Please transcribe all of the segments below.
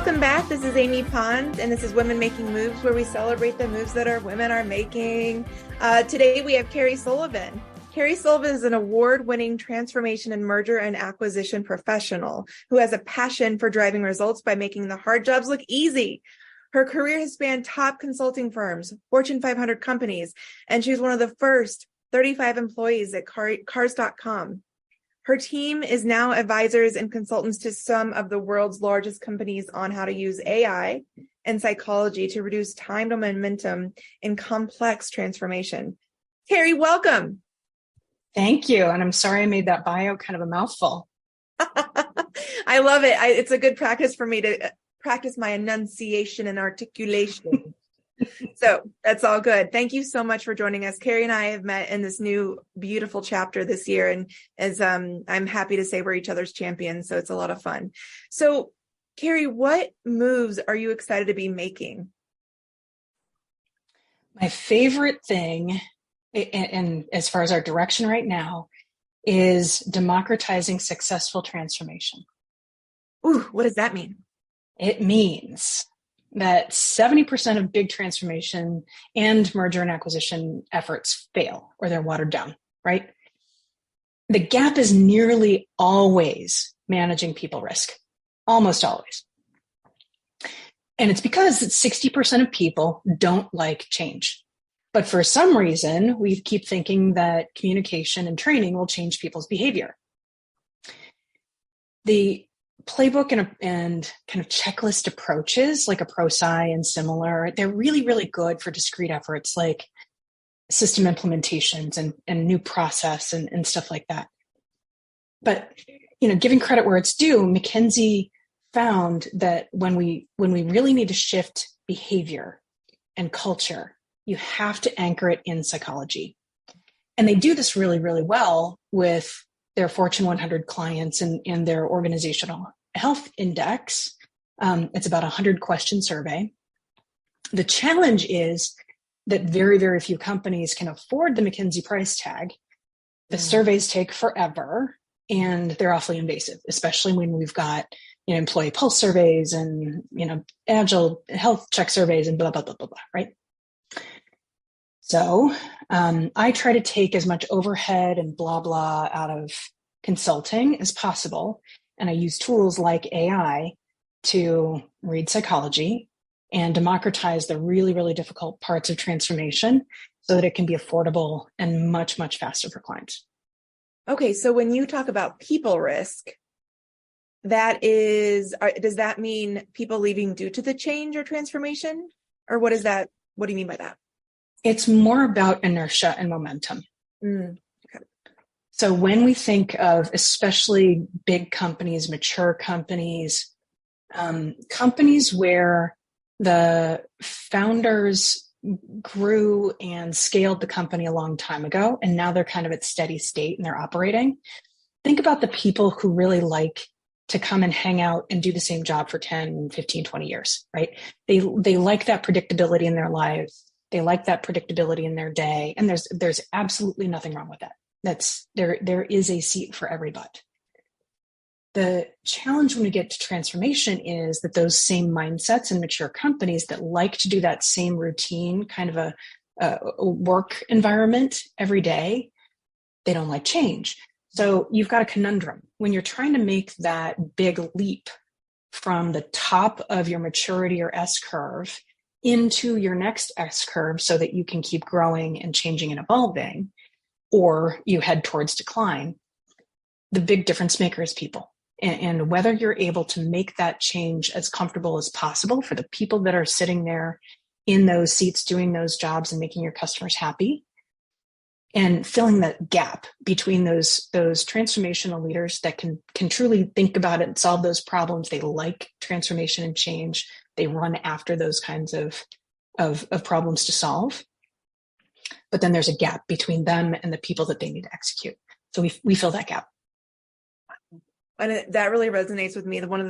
welcome back. This is Amy Pond, and this is Women Making Moves, where we celebrate the moves that our women are making. Today, we have Carrie Sullivan. Carrie Sullivan is an award-winning transformation and merger and acquisition professional who has a passion for driving results by making the hard jobs look easy. Her career has spanned top consulting firms, Fortune 500 companies, and she's one of the first 35 employees at Cars.com. Her team is now advisors and consultants to some of the world's largest companies on how to use AI and psychology to reduce time to momentum in complex transformation. Carrie, welcome. Thank you. And I'm sorry I made that bio kind of a mouthful. I love it. It's a good practice for me to practice my enunciation and articulation. So that's all good. Thank you so much for joining us. Carrie and I have met in this new beautiful chapter this year. And as I'm happy to say we're each other's champions. So it's a lot of fun. So Carrie, what moves are you excited to be making? My favorite thing, and as far as our direction right now, is democratizing successful transformation. Ooh, what does that mean? It means that 70% of big transformation and merger and acquisition efforts fail or they're watered down, right? The gap is nearly always managing people risk, almost always. And it's because 60% of people don't like change. But for some reason, we keep thinking that communication and training will change people's behavior. The playbook and kind of checklist approaches like a ProSci and similar, they're really, really good for discrete efforts like system implementations and new process and stuff like that. But, giving credit where it's due, McKinsey found that when we really need to shift behavior and culture, you have to anchor it in psychology. And they do this really, really well with their Fortune 100 clients and their organizational health index. It's about a 100-question survey. The challenge is that very, very few companies can afford the McKinsey price tag. The surveys take forever, and they're awfully invasive, especially when we've got employee pulse surveys and agile health check surveys and blah, blah, blah, blah, blah, right? So I try to take as much overhead and blah, blah out of consulting as possible. And I use tools like AI to read psychology and democratize the really, really difficult parts of transformation so that it can be affordable and much, much faster for clients. Okay. So when you talk about people risk, does that mean people leaving due to the change or transformation? Or what is that? What do you mean by that? It's more about inertia and momentum. Okay. So when we think of especially big companies, mature companies, companies where the founders grew and scaled the company a long time ago, and now they're kind of at steady state and they're operating, think about the people who really like to come and hang out and do the same job for 10, 15, 20 years, right? They like that predictability in their lives. They like that predictability in their day. And there's absolutely nothing wrong with that. There is a seat for every butt. The challenge when we get to transformation is that those same mindsets in mature companies that like to do that same routine, kind of a work environment every day, they don't like change. So you've got a conundrum. When you're trying to make that big leap from the top of your maturity or S curve into your next S curve so that you can keep growing and changing and evolving, or you head towards decline, the big difference maker is people. And whether you're able to make that change as comfortable as possible for the people that are sitting there in those seats doing those jobs and making your customers happy, and filling that gap between those transformational leaders that can truly think about it and solve those problems. They like transformation and change. They run after those kinds of problems to solve. But then there's a gap between them and the people that they need to execute. So we fill that gap. And that really resonates with me. One of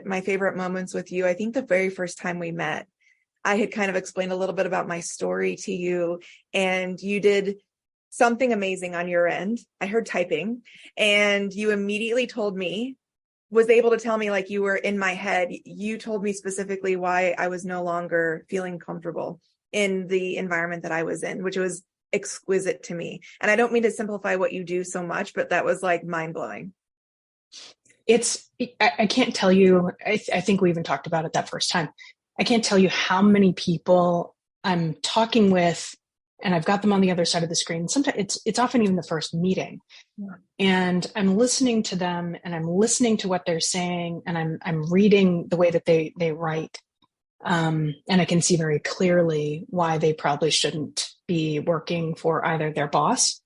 my favorite moments with you, I think the very first time we met, I had kind of explained a little bit about my story to you, and you did something amazing on your end. I heard typing, and you immediately told me was able to tell me, like, you were in my head. You told me specifically why I was no longer feeling comfortable in the environment that I was in, which was exquisite to me. And I don't mean to simplify what you do so much, but that was like mind blowing. I can't tell you, I think we even talked about it that first time. I can't tell you how many people I'm talking with, and I've got them on the other side of the screen. Sometimes it's often even the first meeting. Yeah. And I'm listening to them, and I'm listening to what they're saying, and I'm reading the way that they write. And I can see very clearly why they probably shouldn't be working for either their boss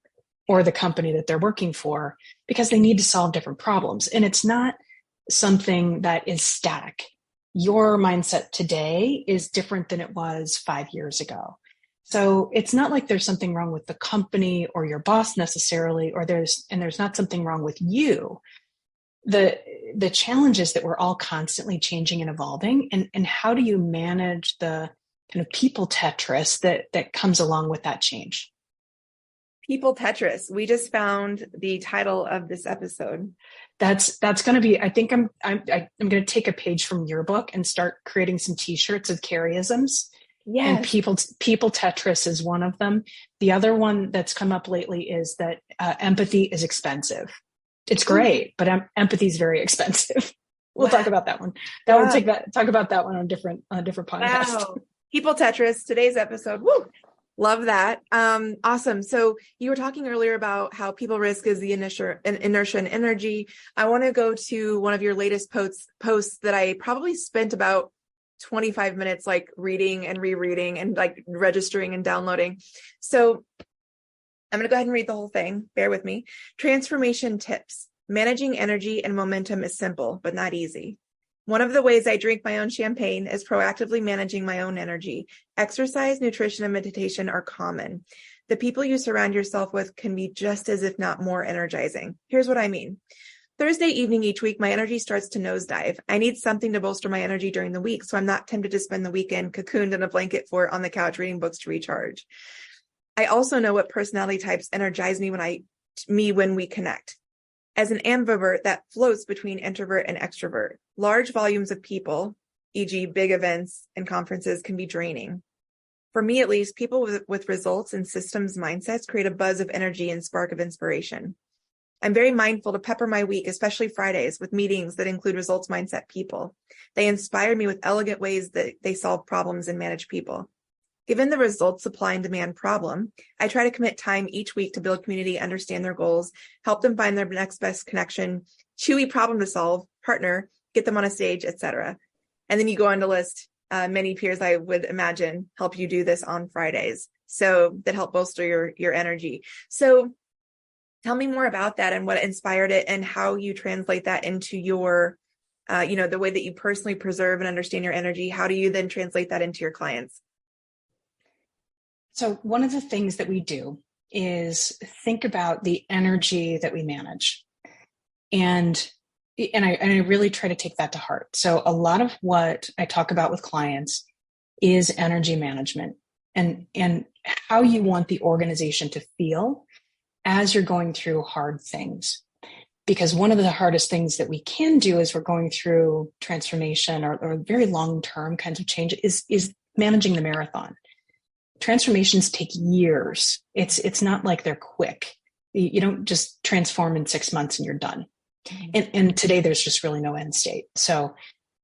or the company that they're working for, because they need to solve different problems. And it's not something that is static. Your mindset today is different than it was 5 years ago. So it's not like there's something wrong with the company or your boss necessarily, or there's not something wrong with you. The challenge is that we're all constantly changing and evolving. And how do you manage the kind of people Tetris that comes along with that change? People Tetris. We just found the title of this episode. That's going to be, I think I'm going to take a page from your book and start creating some t-shirts of Carrieisms. Yes. And people Tetris is one of them. The other one that's come up lately is that empathy is expensive. It's great, but empathy is very expensive. We'll talk about that one. Talk about that one on a different podcast. Wow. People Tetris, today's episode. Woo! Love that. Awesome. So you were talking earlier about how people risk is the inertia and energy. I want to go to one of your latest posts that I probably spent about 25 minutes like reading and rereading and like registering and downloading. So I'm going to go ahead and read the whole thing. Bear with me. Transformation tips. Managing energy and momentum is simple, but not easy. One of the ways I drink my own champagne is proactively managing my own energy. Exercise, nutrition, and meditation are common. The people you surround yourself with can be just as, if not more, energizing. Here's what I mean. Thursday evening each week, my energy starts to nosedive. I need something to bolster my energy during the week, so I'm not tempted to spend the weekend cocooned in a blanket fort on the couch reading books to recharge. I also know what personality types energize me when we connect. As an ambivert that floats between introvert and extrovert, large volumes of people, e.g. big events and conferences, can be draining. For me, at least, people with results and systems mindsets create a buzz of energy and spark of inspiration. I'm very mindful to pepper my week, especially Fridays, with meetings that include results mindset people. They inspire me with elegant ways that they solve problems and manage people. Given the results supply and demand problem, I try to commit time each week to build community, understand their goals, help them find their next best connection, chewy problem to solve, partner, get them on a stage, etc. And then you go on to list many peers I would imagine help you do this on Fridays, so that help bolster your energy. So tell me more about that and what inspired it and how you translate that into your, the way that you personally preserve and understand your energy. How do you then translate that into your clients? So one of the things that we do is think about the energy that we manage. And I really try to take that to heart. So a lot of what I talk about with clients is energy management and how you want the organization to feel as you're going through hard things. Because one of the hardest things that we can do as we're going through transformation or very long-term kinds of change is managing the marathon. Transformations take years. It's not like they're quick. You don't just transform in 6 months and you're done. And today there's just really no end state. So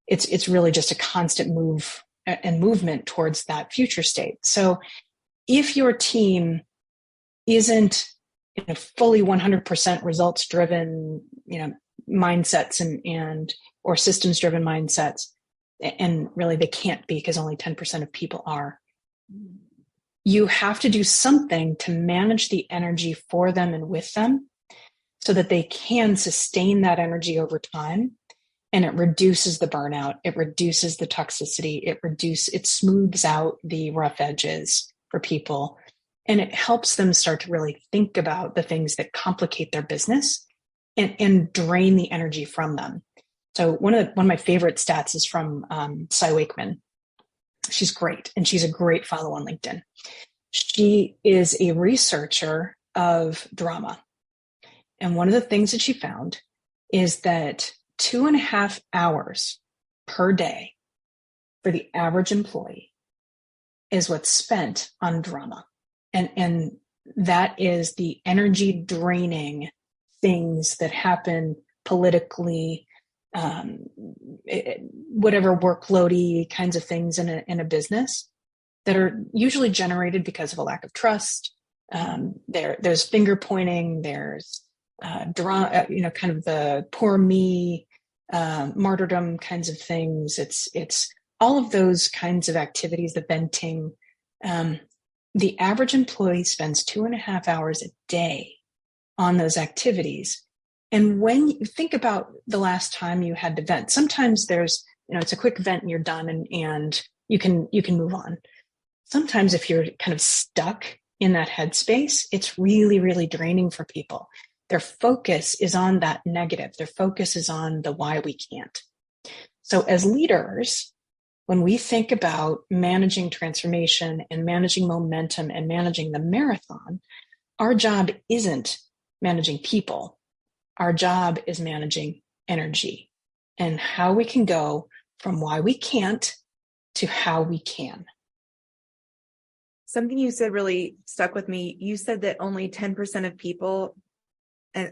it's really just a constant move and movement towards that future state. So if your team isn't in a fully 100% results driven, mindsets and or systems driven mindsets, and really they can't be because only 10% of people are, you have to do something to manage the energy for them and with them so that they can sustain that energy over time. And it reduces the burnout. It reduces the toxicity. It smooths out the rough edges for people. And it helps them start to really think about the things that complicate their business and drain the energy from them. So one of my favorite stats is from Cy Wakeman. She's great, and she's a great follow on LinkedIn. She is a researcher of drama. And one of the things that she found is that 2.5 hours per day for the average employee is what's spent on drama. And that is the energy draining things that happen politically, whatever workloady kinds of things in a business that are usually generated because of a lack of trust. There's finger pointing, there's drama, kind of the poor me, martyrdom kinds of things. It's all of those kinds of activities, the venting. The average employee spends 2.5 hours a day on those activities. And when you think about the last time you had to vent, sometimes there's, it's a quick vent and you're done and you can move on. Sometimes if you're kind of stuck in that headspace, it's really, really draining for people. Their focus is on that negative. Their focus is on the why we can't. So as leaders, when we think about managing transformation and managing momentum and managing the marathon, our job isn't managing people. Our job is managing energy and how we can go from why we can't to how we can. Something you said really stuck with me. You said that only 10% of people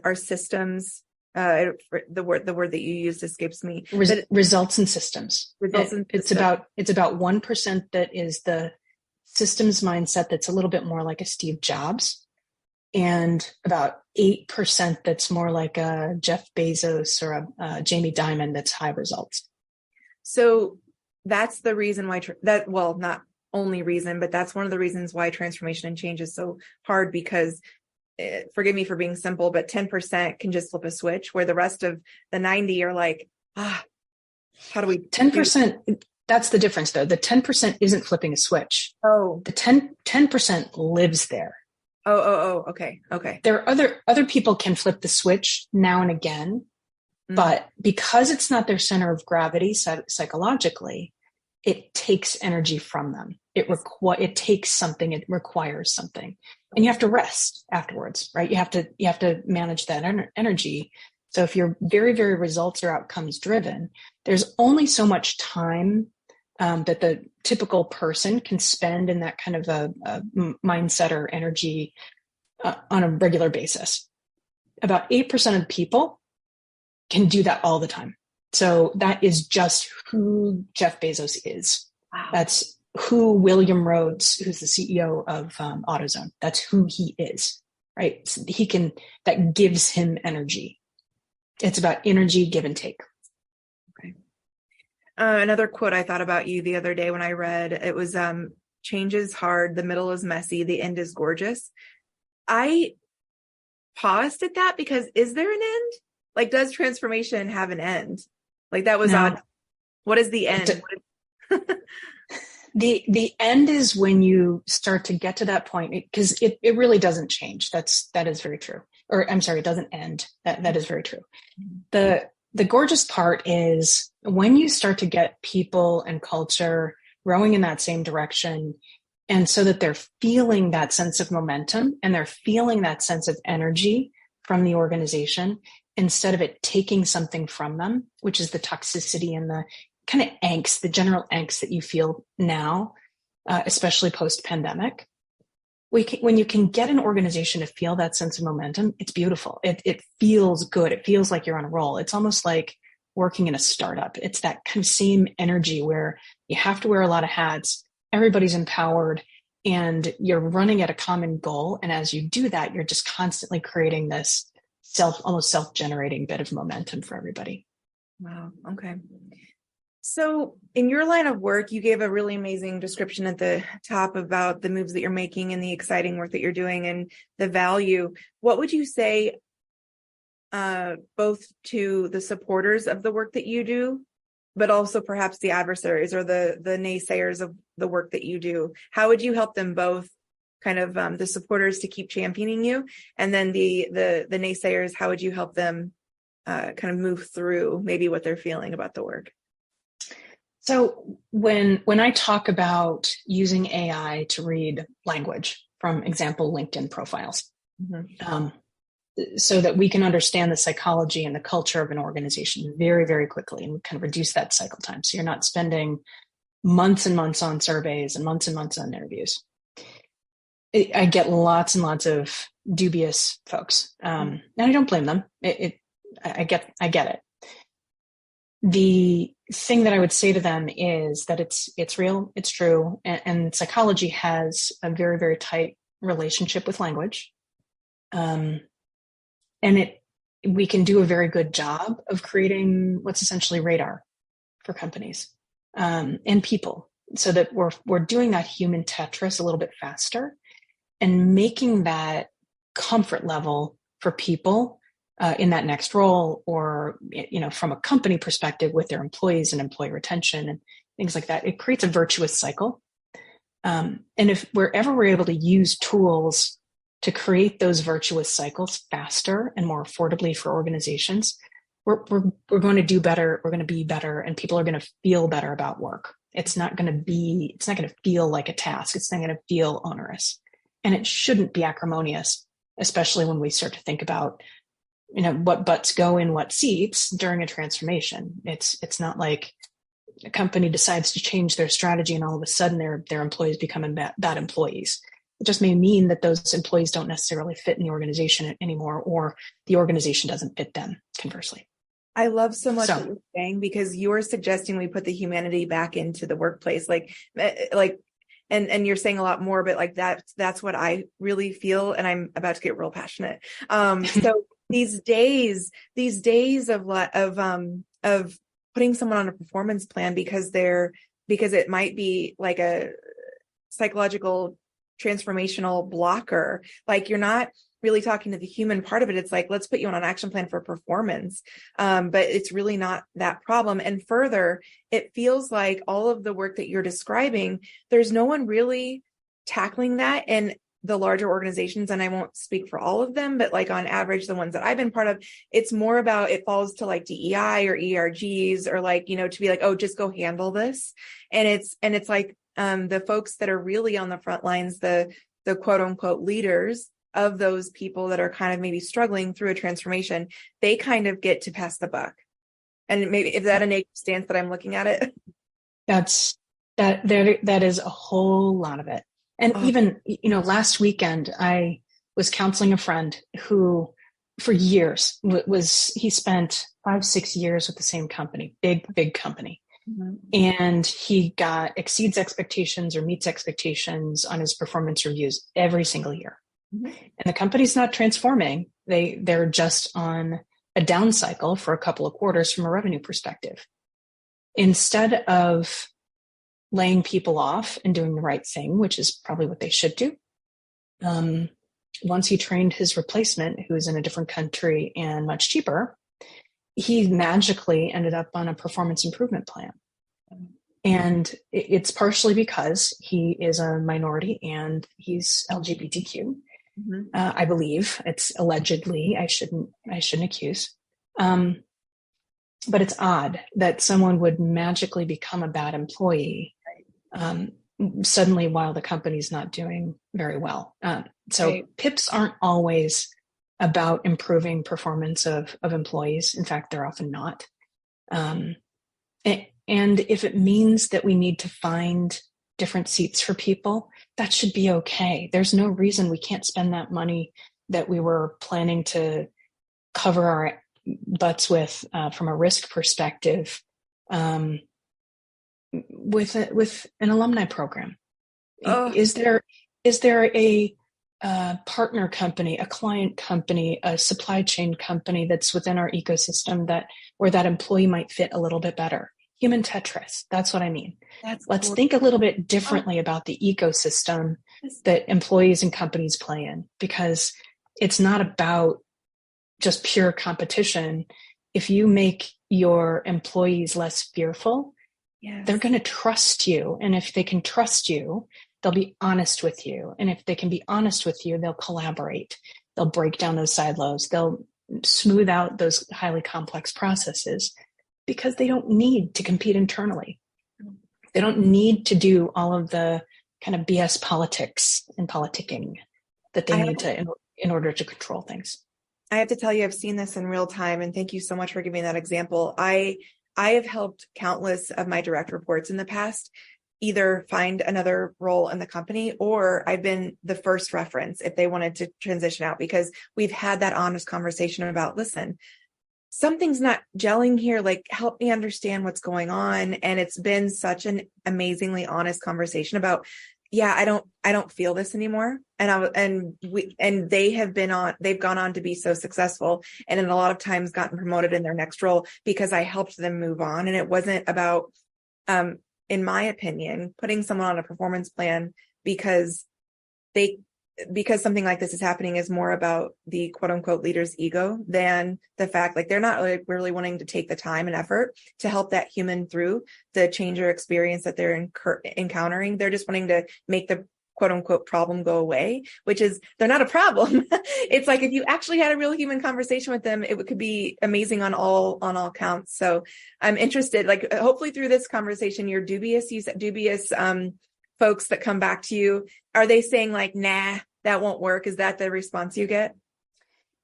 are systems. The word that you used escapes me. Results and systems. It's about 1% that is the systems mindset that's a little bit more like a Steve Jobs, and about 8% that's more like a Jeff Bezos or a Jamie Dimon that's high results. So that's the reason why not only reason, but that's one of the reasons why transformation and change is so hard, because forgive me for being simple, but 10% can just flip a switch, where the rest of the 90 are like, how do we 10%? That's the difference though. The 10% isn't flipping a switch. Oh, the 10% lives there. Oh, okay. There are other people can flip the switch now and again, but because it's not their center of gravity psychologically, it takes energy from them. It takes something. It requires something, and you have to rest afterwards, right? You have to manage that energy. So if you're very, very results or outcomes driven, there's only so much time that the typical person can spend in that kind of a mindset or energy on a regular basis. About 8% of people can do that all the time. So that is just who Jeff Bezos is. Wow. That's who William Rhodes, who's the CEO of AutoZone, that's who he is, right? So that gives him energy. It's about energy, give and take. Okay. Another quote I thought about you the other day when I read, it was, change is hard, the middle is messy, the end is gorgeous. I paused at that because is there an end? Like, does transformation have an end? Like, that was odd. What is the end? The end is when you start to get to that point, because it really doesn't change. That is very true. Or I'm sorry, it doesn't end. That is very true. The gorgeous part is when you start to get people and culture rowing in that same direction, and so that they're feeling that sense of momentum and they're feeling that sense of energy from the organization, instead of it taking something from them, which is the toxicity and the kind of angst, the general angst that you feel now, especially post-pandemic. When you can get an organization to feel that sense of momentum, it's beautiful. It feels good. It feels like you're on a roll. It's almost like working in a startup. It's that kind of same energy where you have to wear a lot of hats. Everybody's empowered and you're running at a common goal. And as you do that, you're just constantly creating this almost self-generating bit of momentum for everybody. Wow. Okay. So in your line of work, you gave a really amazing description at the top about the moves that you're making and the exciting work that you're doing and the value. What would you say, both to the supporters of the work that you do, but also perhaps the adversaries or the naysayers of the work that you do? How would you help them both, kind of the supporters to keep championing you, and then the naysayers, how would you help them kind of move through maybe what they're feeling about the work? So when I talk about using AI to read language, from example, LinkedIn profiles, so that we can understand the psychology and the culture of an organization very, very quickly and kind of reduce that cycle time. So you're not spending months and months on surveys and months on interviews. I get lots and lots of dubious folks, and I don't blame them. I get it. The thing that I would say to them is that it's real, it's true, and psychology has a very, very tight relationship with language. And we can do a very good job of creating what's essentially radar for companies and people, so that we're doing that human Tetris a little bit faster and making that comfort level for people in that next role, or from a company perspective with their employees and employee retention and things like that. It creates a virtuous cycle. And if wherever we're able to use tools to create those virtuous cycles faster and more affordably for organizations, we're going to do better. We're going to be better, and people are going to feel better about work. It's not going to feel like a task. It's not going to feel onerous, and it shouldn't be acrimonious, especially when we start to think about, what butts go in what seats during a transformation. It's not like a company decides to change their strategy and all of a sudden their employees become bad employees. It just may mean that those employees don't necessarily fit in the organization anymore, or the organization doesn't fit them, conversely. I love so much what you're saying, because you're suggesting we put the humanity back into the workplace. And you're saying a lot more, but that's what I really feel. And I'm about to get real passionate. So these days of putting someone on a performance plan because it might be like a psychological transformational blocker. Like, you're not really talking to the human part of it. It's like, let's put you on an action plan for performance. But it's really not that problem. And further, it feels like all of the work that you're describing, there's no one really tackling that in the larger organizations. And I won't speak for all of them, but on average, the ones that I've been part of, it's more about, it falls to DEI or ERGs, or to be like, oh, just go handle this. And it's like, the folks that are really on the front lines, the quote unquote leaders of those people that are kind of maybe struggling through a transformation, they kind of get to pass the buck. And maybe, is that a negative stance that I'm looking at it? That is a whole lot of it. And even, last weekend, I was counseling a friend who for years he spent 5-6 years with the same company, big company. Mm-hmm. And he exceeds expectations or meets expectations on his performance reviews every single year. Mm-hmm. And the company's not transforming. They're just on a down cycle for a couple of quarters from a revenue perspective. Instead of laying people off and doing the right thing, which is probably what they should do, once he trained his replacement, who was in a different country and much cheaper, he magically ended up on a performance improvement plan. And it's partially because he is a minority and he's LGBTQ. Mm-hmm. I believe it's allegedly. I shouldn't accuse. But it's odd that someone would magically become a bad employee suddenly while the company's not doing very well. So PIPs aren't always about improving performance of employees. In fact, they're often not. And if it means that we need to find different seats for people, that should be okay. There's no reason we can't spend that money that we were planning to cover our butts with from a risk perspective with an alumni program. Is there a partner company, a client company, a supply chain company that's within our ecosystem where that employee might fit a little bit better? Human Tetris. That's what I mean. Let's think a little bit differently about the ecosystem that employees and companies play in, because it's not about just pure competition. If you make your employees less fearful, they're going to trust you. And if they can trust you, they'll be honest with you. And if they can be honest with you, they'll collaborate. They'll break down those silos. They'll smooth out those highly complex processes, because they don't need to compete internally. They don't need to do all of the kind of BS politics and politicking that they need to in order to control things. I have to tell you, I've seen this in real time, and thank you so much for giving that example. I have helped countless of my direct reports in the past either find another role in the company, or I've been the first reference if they wanted to transition out, because we've had that honest conversation about, listen, something's not gelling here. Like, help me understand what's going on. And it's been such an amazingly honest conversation about, yeah, I don't feel this anymore. And they've gone on to be so successful, and in a lot of times gotten promoted in their next role because I helped them move on. And it wasn't about, in my opinion, putting someone on a performance plan because something like this is happening is more about the quote unquote leader's ego than the fact, like, they're not really wanting to take the time and effort to help that human through the change or experience that they're encountering. They're just wanting to make the quote unquote problem go away, which is, they're not a problem. It's like, if you actually had a real human conversation with them, it could be amazing on all counts. So I'm interested, like, hopefully through this conversation, you said dubious folks that come back to you, are they saying like, nah, that won't work? Is that the response you get?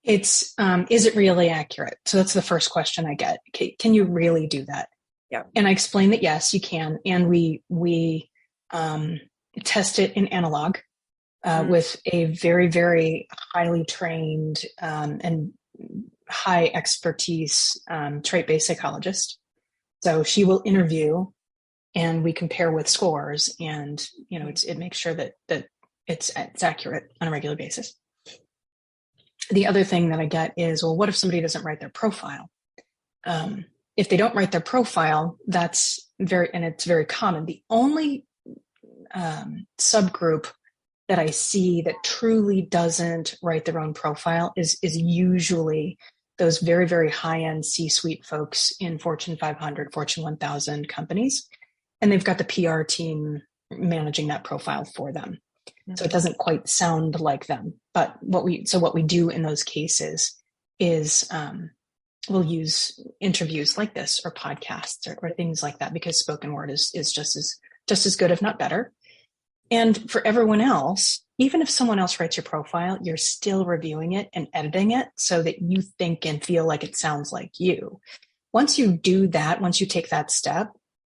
It's, is it really accurate? So that's the first question I get. Can you really do that? Yeah. And I explain that, yes, you can. And we test it in analog with a very, very highly trained and high expertise trait-based psychologist. So she will interview, and we compare with scores, and it makes sure that it's accurate on a regular basis. The other thing that I get is, well, what if somebody doesn't write their profile? If they don't write their profile, it's very common. The only subgroup that I see that truly doesn't write their own profile is usually those very, very high-end C-suite folks in Fortune 500, Fortune 1000 companies. And they've got the PR team managing that profile for them. Mm-hmm. So it doesn't quite sound like them. But what we do in those cases is we'll use interviews like this, or podcasts, or things like that, because spoken word is just as good, if not better. And for everyone else, even if someone else writes your profile, you're still reviewing it and editing it so that you think and feel like it sounds like you. Once you do that, once you take that step,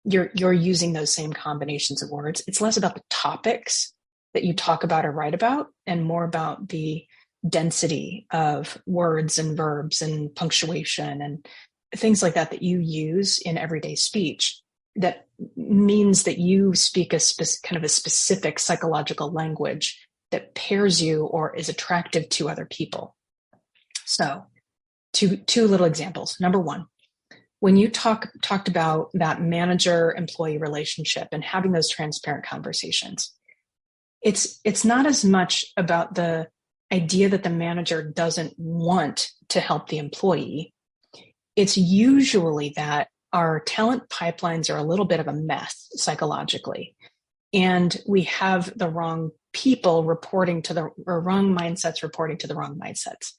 you're using those same combinations of words. It's less about the topics that you talk about or write about, and more about the density of words and verbs and punctuation and things like that you use in everyday speech. That means that you speak kind of a specific psychological language that pairs you or is attractive to other people. So two little examples. Number one, when you talked about that manager-employee relationship and having those transparent conversations, it's not as much about the idea that the manager doesn't want to help the employee. It's usually that our talent pipelines are a little bit of a mess psychologically, and we have the wrong people reporting to wrong mindsets reporting to the wrong mindsets.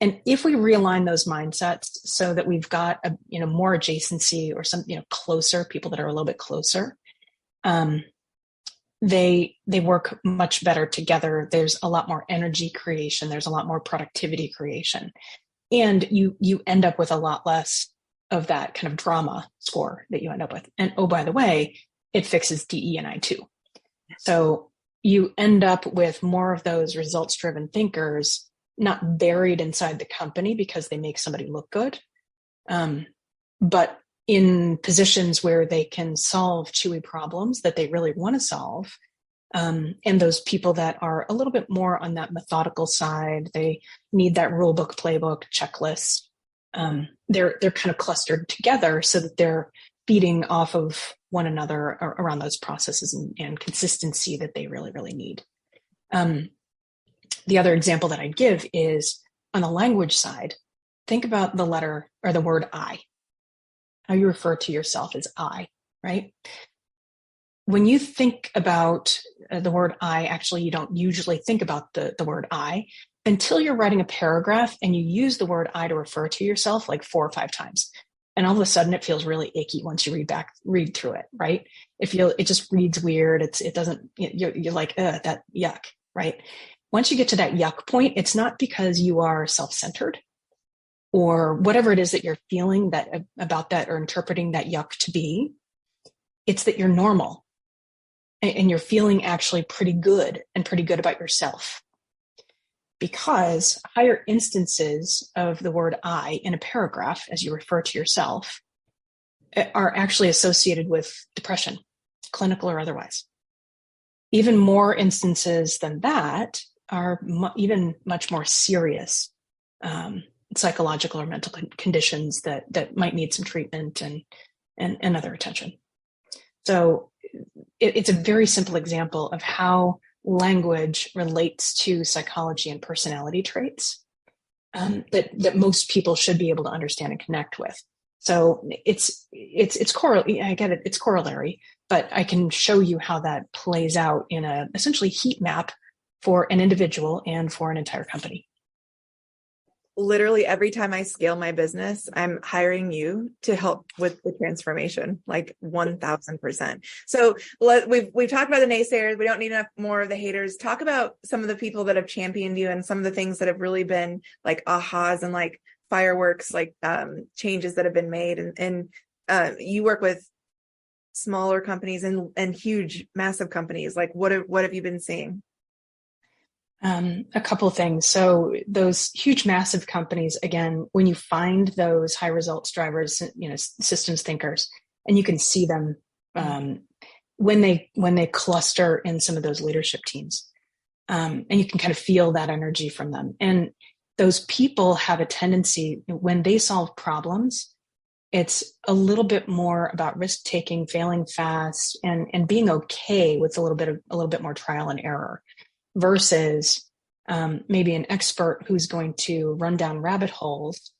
And if we realign those mindsets so that we've got more adjacency, or some closer people that are a little bit closer, they work much better together. There's a lot more energy creation. There's a lot more productivity creation, and you end up with a lot less of that kind of drama score that you end up with. And oh, by the way, it fixes DE&I too. So you end up with more of those results-driven thinkers, not buried inside the company because they make somebody look good, but in positions where they can solve chewy problems that they really want to solve. And those people that are a little bit more on that methodical side, they need that rule book, playbook, checklist. They're kind of clustered together so that they're feeding off of one another around those processes and consistency that they really, really need. The other example that I'd give is on the language side. Think about the letter or the word I, how you refer to yourself as I, right? When you think about the word I, actually, you don't usually think about the word I until you're writing a paragraph and you use the word I to refer to yourself like 4 or 5 times. And all of a sudden it feels really icky once you read through it, right? It just reads weird. It doesn't, you're like, that yuck, right? Once you get to that yuck point, it's not because you are self-centered. or whatever it is that you're feeling that about that or interpreting that yuck to be, it's that you're normal and you're feeling actually pretty good and pretty good about yourself. Because higher instances of the word I in a paragraph, as you refer to yourself, are actually associated with depression, clinical or otherwise. Even more instances than that are even much more serious psychological or mental conditions that might need some treatment and other attention. So it's a very simple example of how language relates to psychology and personality traits that most people should be able to understand and connect with. So it's corollary, but I can show you how that plays out in a essentially heat map for an individual and for an entire company. Literally every time I scale my business, I'm hiring you to help with the transformation, like 1000%. So we've talked about the naysayers. We don't need enough more of the haters. Talk about some of the people that have championed you and some of the things that have really been like ahas and like fireworks, like changes that have been made. And you work with smaller companies and huge, massive companies. Like what have you been seeing? A couple of things. So those huge, massive companies, again, when you find those high results drivers, systems thinkers, and you can see them when they cluster in some of those leadership teams, and you can kind of feel that energy from them. And those people have a tendency, when they solve problems, it's a little bit more about risk taking, failing fast, and being okay with a little bit more trial and error. Versus maybe an expert who's going to run down rabbit holes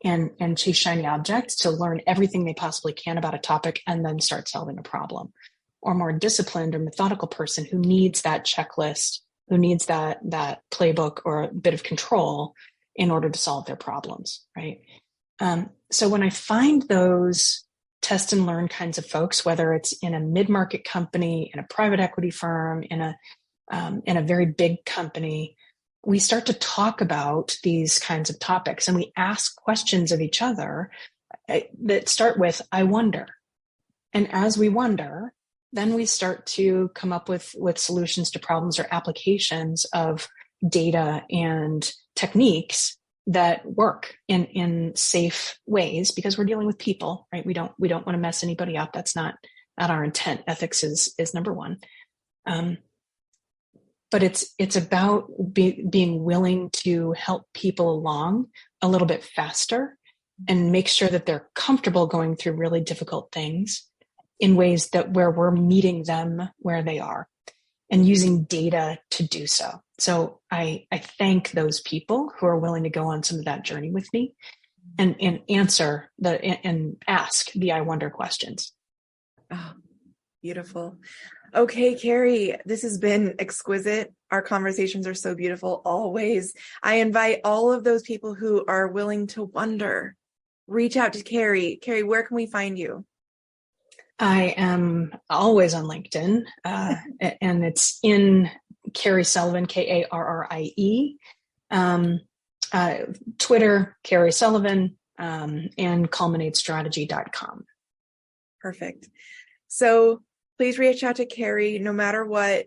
and chase shiny objects to learn everything they possibly can about a topic and then start solving a problem. Or more disciplined or methodical person who needs that checklist, who needs that playbook or a bit of control in order to solve their problems, right? So when I find those test and learn kinds of folks, whether it's in a mid-market company, in a private equity firm, in a very big company, we start to talk about these kinds of topics and we ask questions of each other that start with, I wonder. And as we wonder, then we start to come up with solutions to problems or applications of data and techniques that work in safe ways because we're dealing with people, right? We don't want to mess anybody up. That's not our intent. Ethics is number one. But it's about being willing to help people along a little bit faster and make sure that they're comfortable going through really difficult things in ways that where we're meeting them where they are and using data to do so. So I thank those people who are willing to go on some of that journey with me and ask the I wonder questions. Oh, beautiful. Okay, Carrie, this has been exquisite. Our conversations are so beautiful always. I invite all of those people who are willing to wonder, reach out to Carrie. Carrie, where can we find you? I am always on LinkedIn, and it's in Carrie Sullivan, Karrie. Twitter, Carrie Sullivan, and culminatestrategy.com. Perfect. So please reach out to Carrie, no matter what,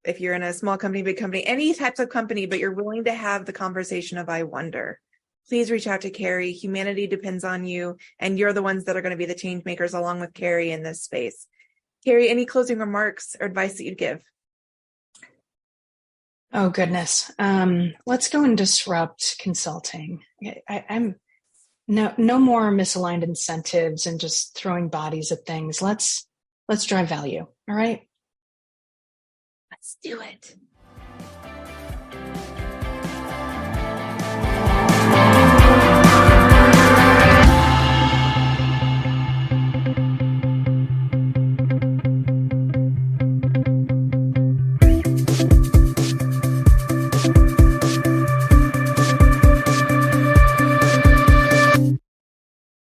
if you're in a small company, big company, any types of company, but you're willing to have the conversation of I wonder. Please reach out to Carrie. Humanity depends on you, and you're the ones that are going to be the change makers along with Carrie in this space. Carrie, any closing remarks or advice that you'd give? Oh, goodness. Let's go and disrupt consulting. I'm no more misaligned incentives and just throwing bodies at things. Let's drive value. All right. Let's do it.